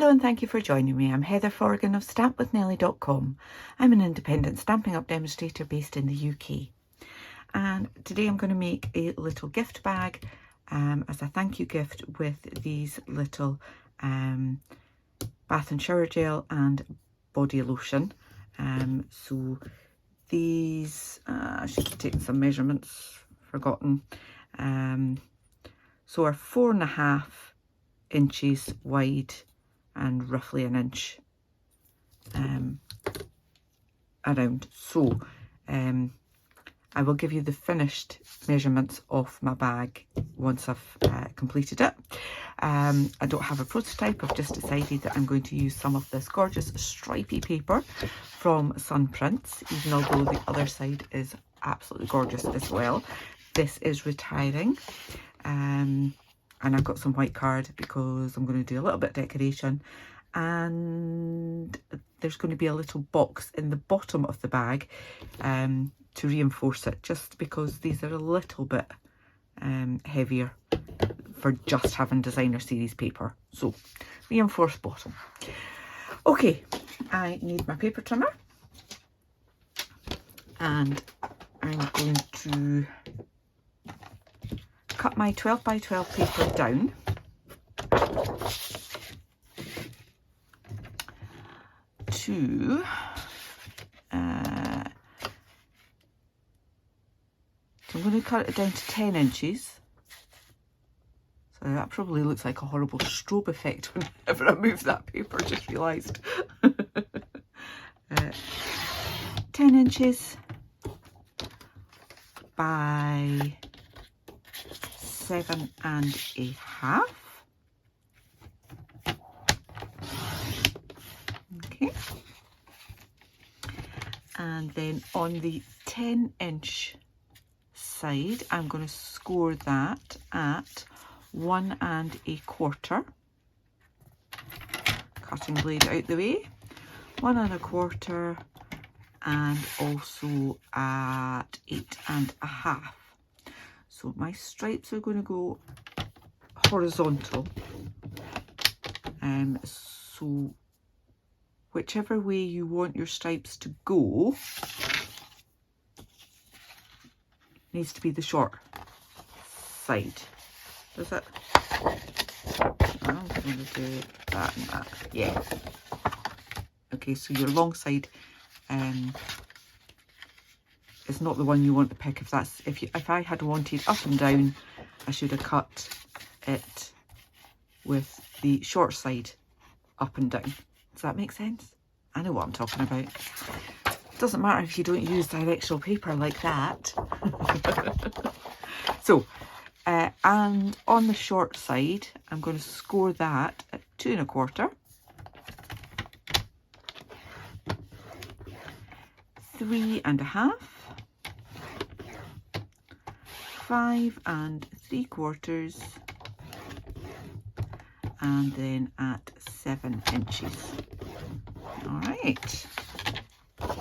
Hello and thank you for joining me. I'm Heather Forgan of stampwithnellie.com. I'm an independent Stampin' Up demonstrator based in the UK. And today I'm going to make a little gift bag as a thank you gift with these little bath and shower gel and body lotion. So these, I should have taken some measurements, forgotten. So are 4.5 inches wide and roughly an inch around. So I will give you the finished measurements of my bag once I've completed it. I don't have a prototype. I've just decided that I'm going to use some of this gorgeous stripy paper from Sun Prints, even although the other side is absolutely gorgeous as well. This is retiring. And I've got some white card because I'm going to do a little bit of decoration, and there's going to be a little box in the bottom of the bag to reinforce it, just because these are a little bit heavier for just having designer series paper. So reinforced bottom. Okay, I need my paper trimmer, and I'm going to cut my 12 by 12 paper down to so I'm going to cut it down to 10 inches. So that probably looks like a horrible strobe effect whenever I move that paper, just realised. 10 inches by 7.5. Okay, and then on the 10-inch side I'm going to score that at 1 1/4. Cutting blade out the way. 1 1/4, and also at 8.5. So my stripes are going to go horizontal. So whichever way you want your stripes to go needs to be the short side. Does it? I'm going to do that and that. Yeah. Okay, so your long side is not the one you want to pick. If I had wanted up and down, I should have cut it with the short side up and down. Does that make sense? I know what I'm talking about. It doesn't matter if you don't use directional paper like that. So, and on the short side, I'm going to score that at 2 1/4. 3.5. 5 3/4, and then at 7 inches. All right,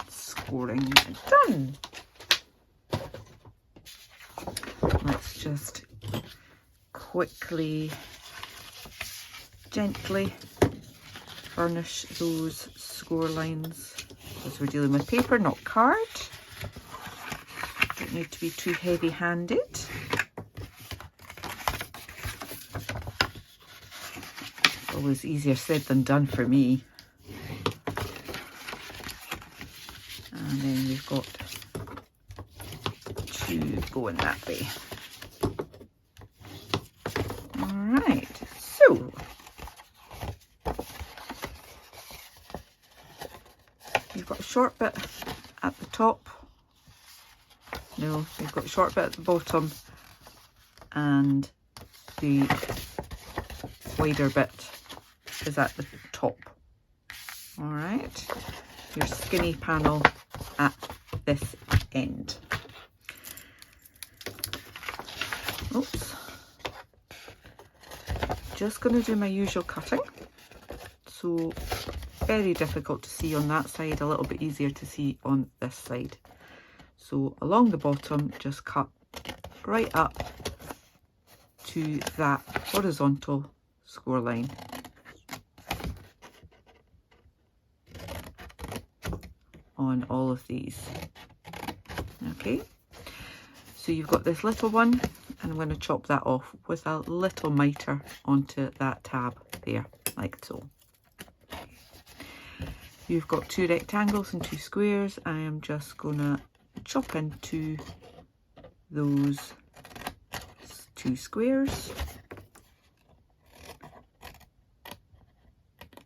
scoring done. Let's just quickly, gently burnish those score lines, because we're dealing with paper, not card. Don't need to be too heavy-handed. Always easier said than done for me. And then we've got 2 going that way. Alright, so you've got a short bit at the top. No, you've got a short bit at the bottom, and the wider bit is at the top. All right, your skinny panel at this end. Oops. Just going to do my usual cutting. So very difficult to see on that side, a little bit easier to see on this side. So along the bottom, just cut right up to that horizontal score line. on all of these. Okay, so you've got this little one, and I'm going to chop that off with a little miter onto that tab there, like so. You've got 2 rectangles and 2 squares. I am just going to chop into those 2 squares.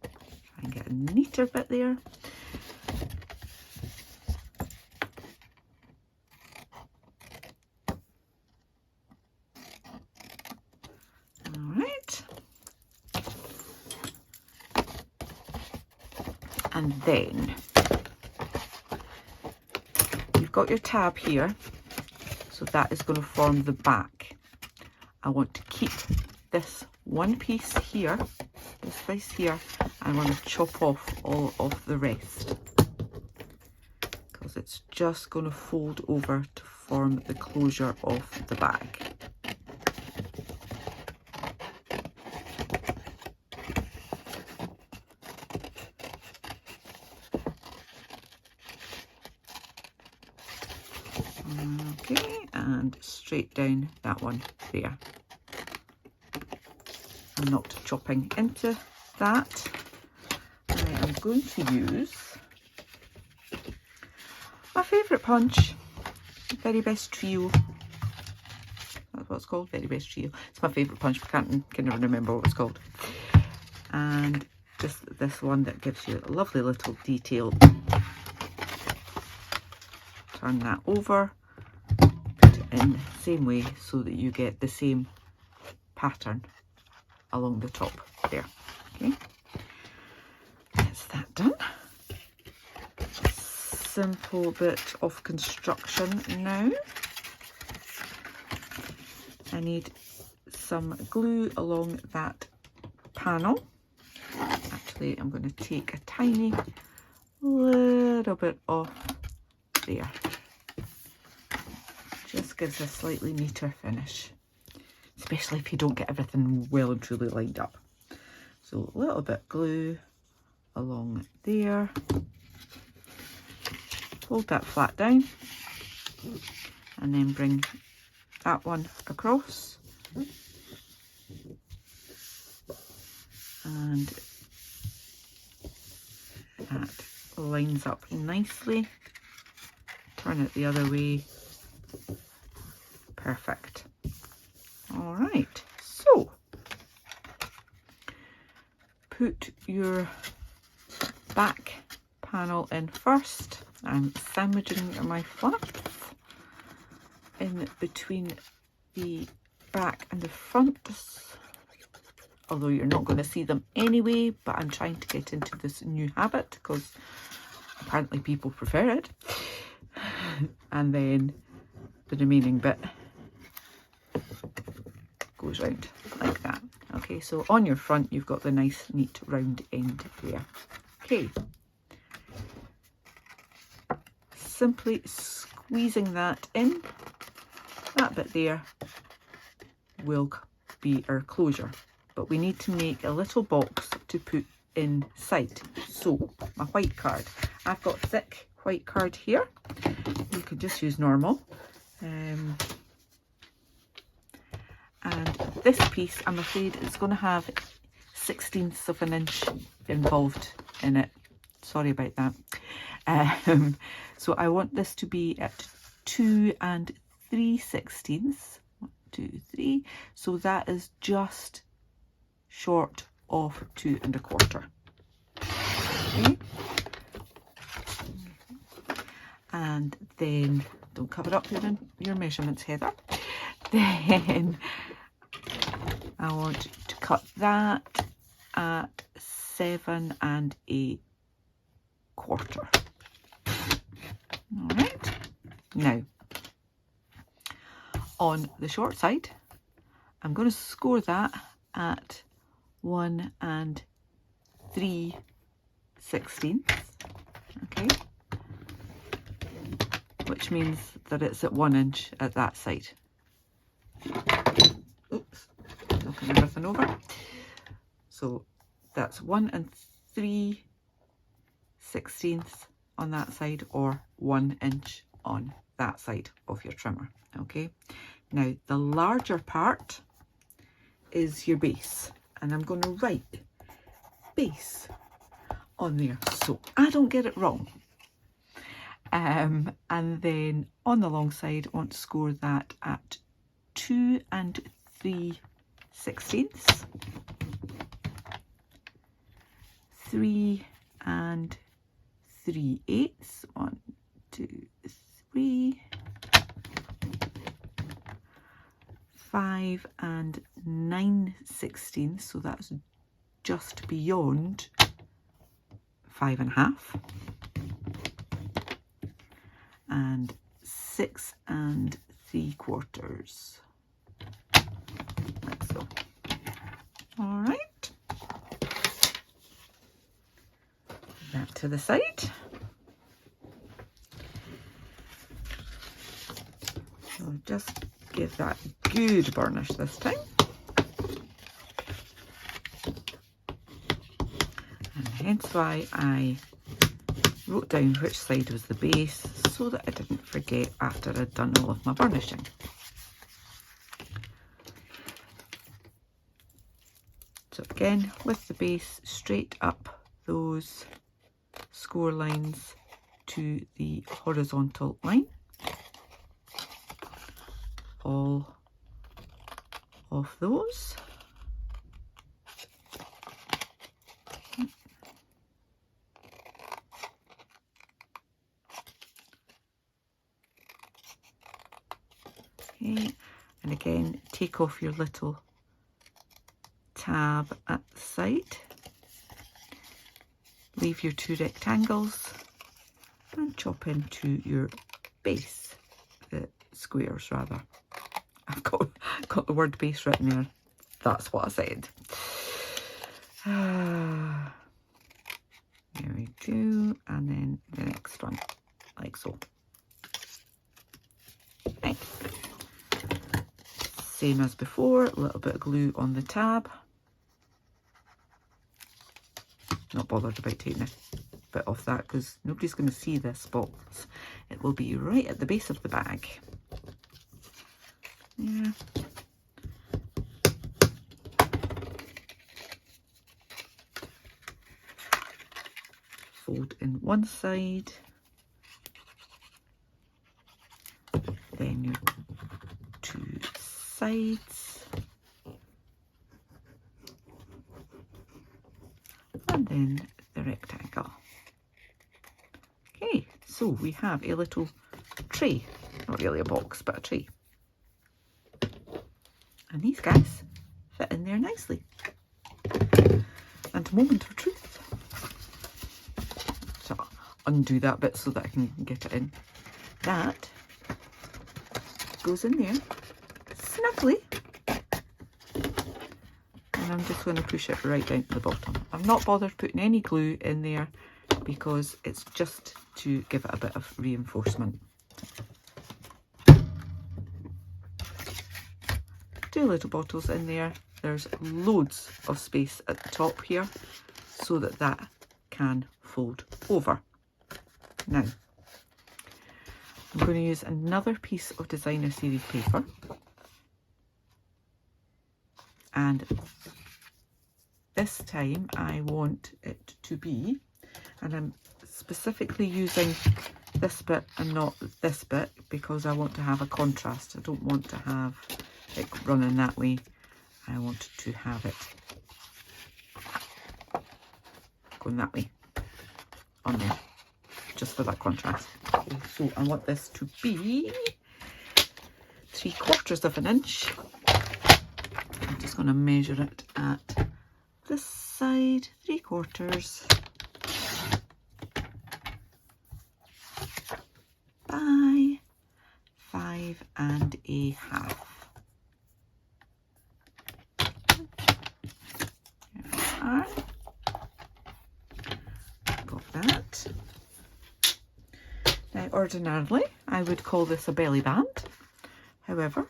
Try and get a neater bit there. And then you've got your tab here, so that is going to form the back. I want to keep this one piece here, this piece here. I want to chop off all of the rest because it's just going to fold over to form the closure of the bag. Okay, and straight down that one there. I'm not chopping into that. I am going to use my favourite punch, Very Best Trio. That's what it's called, Very Best Trio. It's my favourite punch, but can never remember what it's called. And just this one that gives you a lovely little detail. Turn that over, put it in the same way so that you get the same pattern along the top there. Okay, that's that done. Simple bit of construction now. I need some glue along that panel. Actually, I'm going to take a tiny little bit off there. Just gives a slightly neater finish, especially if you don't get everything well and truly lined up. So a little bit glue along there. Hold that flat down and then bring that one across. And that lines up nicely. Turn it the other way. Perfect. All right, so put your back panel in first. I'm sandwiching my flaps in between the back and the front, although you're not going to see them anyway, but I'm trying to get into this new habit because apparently people prefer it. And then the remaining bit goes round like that. Okay, so on your front you've got the nice neat round end there. Okay, simply squeezing that in, that bit there will be our closure, but we need to make a little box to put inside. So my white card, I've got thick white card here. You could just use normal. And this piece, I'm afraid it's going to have 1/16 of an inch involved in it. Sorry about that. So I want this to be at 2 3/16. 1, 2, 3. So that is just short of 2 1/4. Okay. And then don't cover up your measurements, Heather. Then I want to cut that at 7 1/4. All right. Now, on the short side, I'm going to score that at 1 3/16. Okay. Which means that it's at 1 inch at that side. Oops, knocking everything over. So that's 1 3/16 on that side or 1 inch on that side of your trimmer. Okay, now the larger part is your base, and I'm going to write base on there so I don't get it wrong. And then on the long side, I want to score that at 2 3/16, 3 3/8, 1 2 3, 5 9/16, so that's just beyond 5 1/2, and 6 3/4, like so. All right, that to the side. So just give that good burnish this time. And hence why I wrote down which side was the base, so that I didn't forget after I'd done all of my burnishing. So again, with the base, straight up those score lines to the horizontal line. All of those. Okay, and again, take off your little tab at the side. Leave your 2 rectangles and chop into your base, squares rather. I've got the word base written there. That's what I said. There we go. And then the next one, like so. Right. Same as before, a little bit of glue on the tab. Not bothered about taking a bit off that because nobody's going to see this box. It will be right at the base of the bag. Yeah. Fold in one side, then your 2 sides, and then the rectangle. Okay, so we have a little tray, not really a box, but a tray. And these guys fit in there nicely. And moment of truth. So I'll undo that bit so that I can get it in. That goes in there snugly. And I'm just going to push it right down to the bottom. I've not bothered putting any glue in there because it's just to give it a bit of reinforcement. 2 little bottles in there. There's loads of space at the top here so that that can fold over. Now, I'm going to use another piece of designer series paper, and this time I want it to be, and I'm specifically using this bit and not this bit because I want to have a contrast. I don't want to have it running that way. I want to have it going that way on there, just for that contrast. Okay, so I want this to be 3/4 of an inch. I'm just going to measure it at this side, 3/4 by 5 1/2. Got that. Now, ordinarily, I would call this a belly band. However,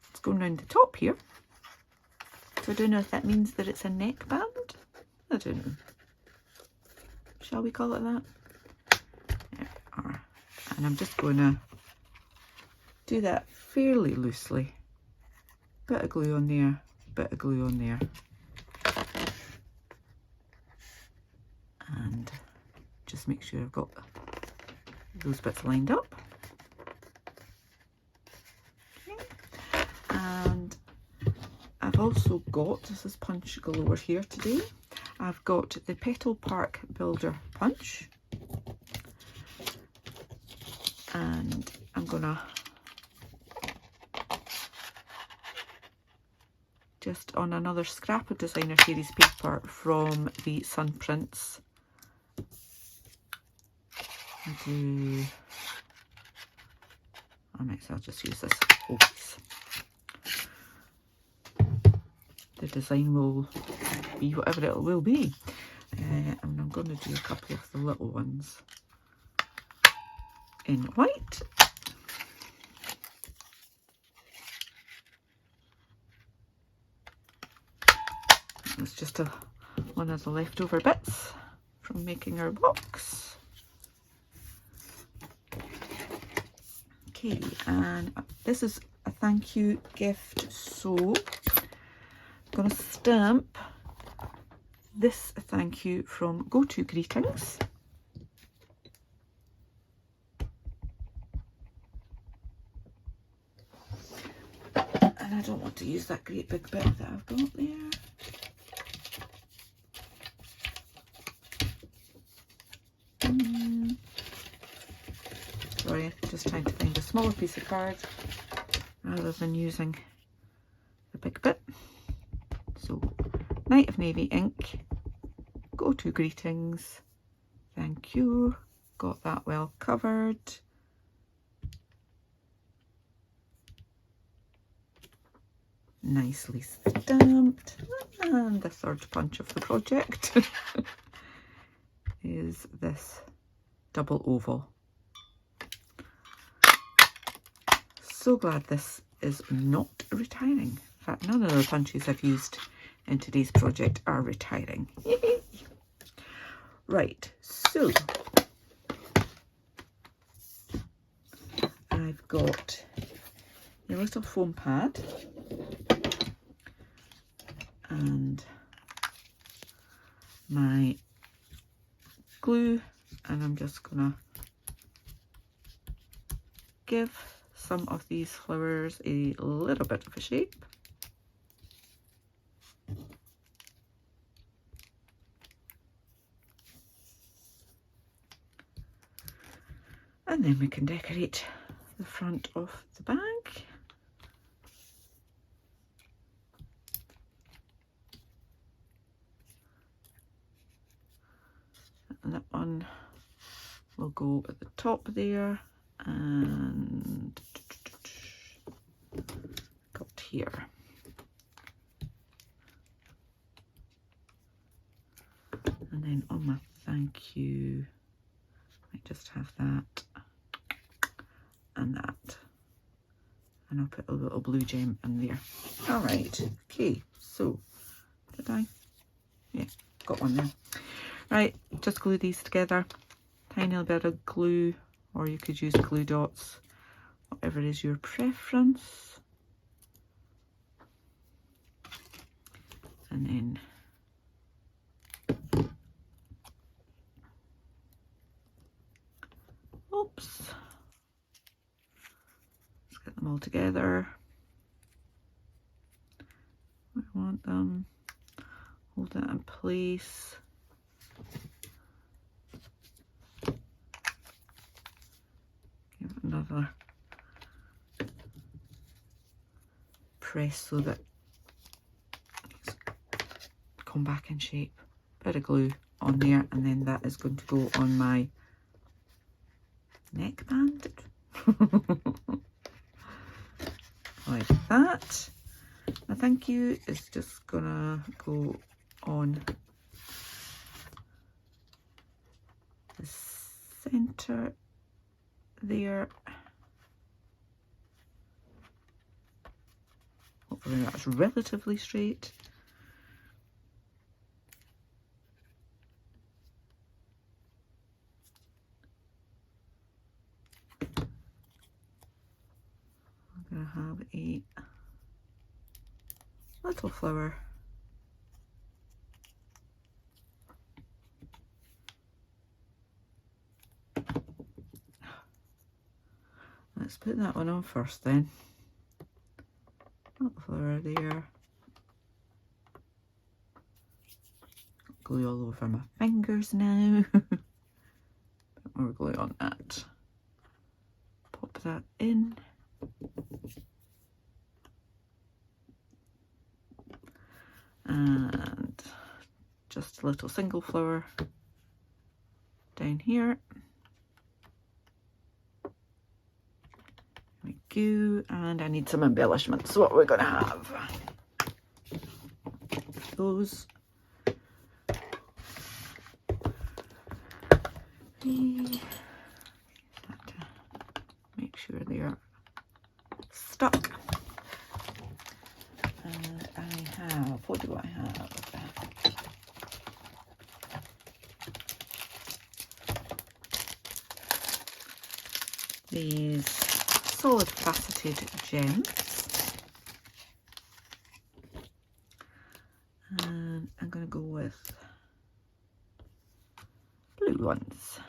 it's going round the top here. So I don't know if that means that it's a neck band. I don't know. Shall we call it that? And I'm just going to do that fairly loosely. Bit of glue on there, bit of glue on there. And just make sure I've got those bits lined up. Okay. And I've also got, this is punch galore here today, I've got the Petal Park Builder punch. And I'm gonna just on another scrap of designer series paper from the Sun Prints. I'll just use this whole piece. The design will be whatever it will be. And I'm going to do a couple of the little ones in white. It's just one of the leftover bits from making our box. Okay, and this is a thank you gift, so I'm going to stamp this thank you from Go To Greetings. And I don't want to use that great big bit that I've got there. Sorry, just trying to find a smaller piece of card rather than using the big bit. So, Night of Navy ink, Go To Greetings, thank you, got that well covered. Nicely stamped. And the third punch of the project is this double oval. So glad this is not retiring. In fact, none of the punches I've used in today's project are retiring. Right, so I've got a little foam pad and my glue, and I'm just gonna give some of these flowers a little bit of a shape. And then we can decorate the front of the bag. And that one will go at the top there and got here. And then on my thank you, I just have that and that. And I'll put a little blue gem in there. All right, okay, so did I? Yeah, got one there. Right, just glue these together. Tiny little bit of glue, or you could use glue dots, whatever is your preference. And then oops, let's get them all together. I want them, hold that in place. Give it another press so that it's come back in shape. Bit of glue on there, and then that is going to go on my neckband. Like that. My thank you is just gonna go on the center there. Hopefully that's relatively straight. I have a little flower. Let's put that one on first then. Little flower there. Glue all over my fingers now. Put more glue on that. Pop that in. And just a little single flower down here. There we go. And I need some embellishments. So what we're going to have, those. Make sure they are stuck. And I have, what do I have? These solid faceted gems. And I'm going to go with blue ones.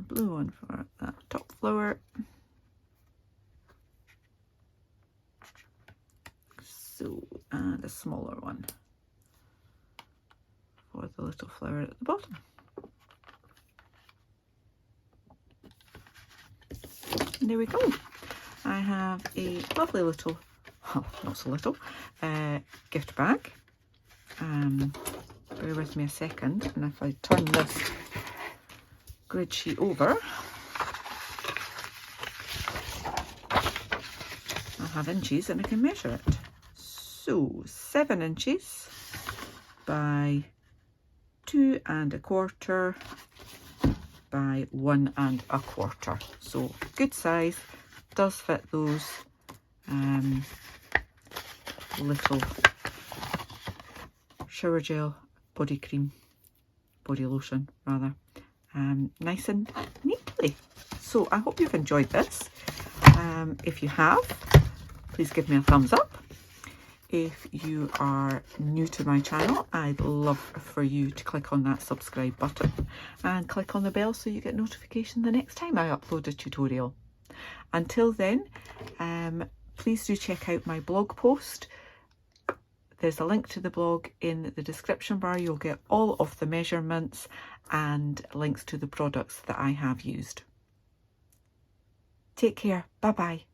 Blue one for that top flower. So, and a smaller one for the little flower at the bottom. And there we go. I have a lovely little, well, not so little, gift bag. Bear with me a second, and if I turn this grid sheet over, I'll have inches and I can measure it. So 7 inches by 2 1/4 by 1 1/4. So good size, does fit those little shower gel, body cream, body lotion rather. Nice and neatly. So I hope you've enjoyed this. If you have, please give me a thumbs up. If you are new to my channel, I'd love for you to click on that subscribe button and click on the bell so you get notification the next time I upload a tutorial. Until then, please do check out my blog post. There's a link to the blog in the description bar. You'll get all of the measurements and links to the products that I have used. Take care. Bye bye.